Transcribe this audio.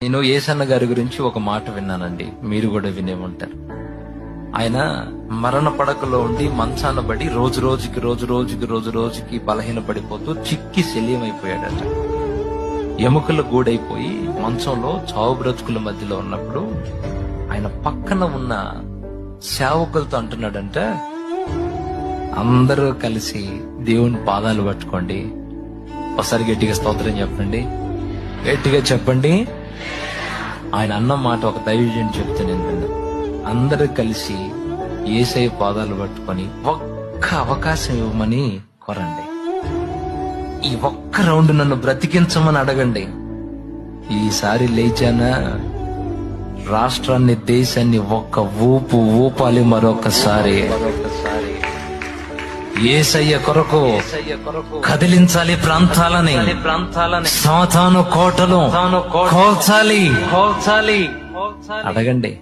నేను యేసన్న గారి గురించి ఒక మాట విన్నానండి, మీరు కూడా వినే ఉంటారు. ఆయన మరణ పడకలో ఉండి మంచాన పడి రోజు రోజుకి బలహీన పడిపోతూ చిక్కి శల్యమైపోయాడట. ఎముకల గూడైపోయి మంచంలో చావు బ్రతుకుల మధ్యలో ఉన్నప్పుడు ఆయన పక్కన ఉన్న సేవకులతో అంటున్నాడంట, అందరూ కలిసి దేవుని పాదాలు పట్టుకోండి. ఒకసారి గట్టిగా స్తోత్రం చెప్పండి, గట్టిగా చెప్పండి. ఆయన అన్న మాట ఒక దైవజనుడు చెప్తే నేను విన్నా. అందరూ కలిసి యేసయ్య పాదాలు పట్టుకొని ఒక్క అవకాశం ఇవ్వమని కోరండి. ఈ ఒక్క రౌండ్ నన్ను బ్రతికించమని అడగండి. ఈసారి లేచానా రాష్ట్రాన్ని, దేశాన్ని ఒక్క ఊపాలి మరొకసారి. యేసయ్య కొరకు కదిలించాలి ప్రాంతాలని, సాతాను కోటలు కూల్చాలి. అడగండి.